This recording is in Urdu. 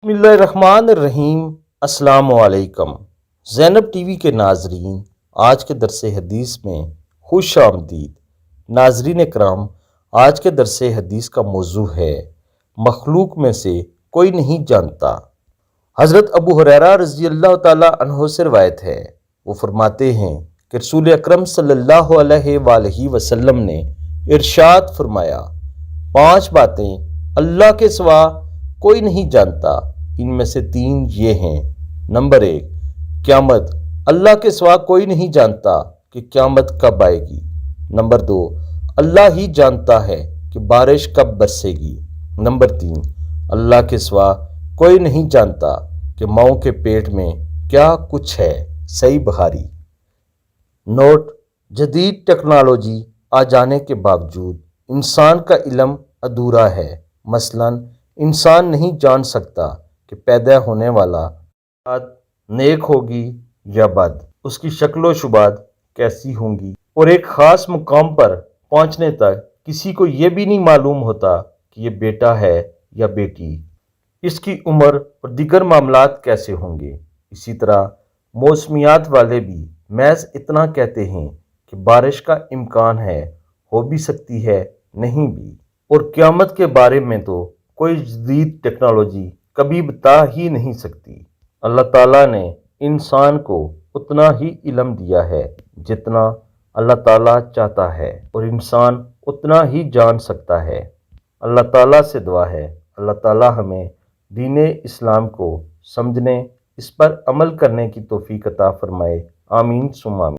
بسم اللہ الرحمن الرحیم۔ السلام علیکم زینب ٹی وی کے ناظرین، آج کے درس حدیث میں خوش آمدید۔ ناظرین کرام، آج کے درس حدیث کا موضوع ہے مخلوق میں سے کوئی نہیں جانتا۔ حضرت ابو ہریرہ رضی اللہ تعالیٰ عنہ سے روایت ہے، وہ فرماتے ہیں کہ رسول اکرم صلی اللہ علیہ وآلہ وسلم نے ارشاد فرمایا، 5 باتیں اللہ کے سوا کوئی نہیں جانتا، ان میں سے 3 یہ ہیں۔ نمبر 1، قیامت۔ اللہ کے سوا کوئی نہیں جانتا کہ قیامت کب آئے گی۔ نمبر 2، اللہ ہی جانتا ہے کہ بارش کب برسے گی۔ نمبر 3، اللہ کے سوا کوئی نہیں جانتا کہ ماؤں کے پیٹ میں کیا کچھ ہے۔ صحیح بخاری۔ نوٹ: جدید ٹیکنالوجی آ جانے کے باوجود انسان کا علم ادھورا ہے۔ مثلاً انسان نہیں جان سکتا کہ پیدا ہونے والا نیک ہوگی یا بد، اس کی شکل و شباہت کیسی ہوں گی، اور ایک خاص مقام پر پہنچنے تک کسی کو یہ بھی نہیں معلوم ہوتا کہ یہ بیٹا ہے یا بیٹی، اس کی عمر اور دیگر معاملات کیسے ہوں گے۔ اسی طرح موسمیات والے بھی محض اتنا کہتے ہیں کہ بارش کا امکان ہے، ہو بھی سکتی ہے، نہیں بھی، اور قیامت کے بارے میں تو کوئی جدید ٹیکنالوجی کبھی بتا ہی نہیں سکتی۔ اللہ تعالیٰ نے انسان کو اتنا ہی علم دیا ہے جتنا اللہ تعالیٰ چاہتا ہے، اور انسان اتنا ہی جان سکتا ہے۔ اللہ تعالیٰ سے دعا ہے اللہ تعالیٰ ہمیں دین اسلام کو سمجھنے، اس پر عمل کرنے کی توفیق عطا فرمائے۔ آمین ثم آمین۔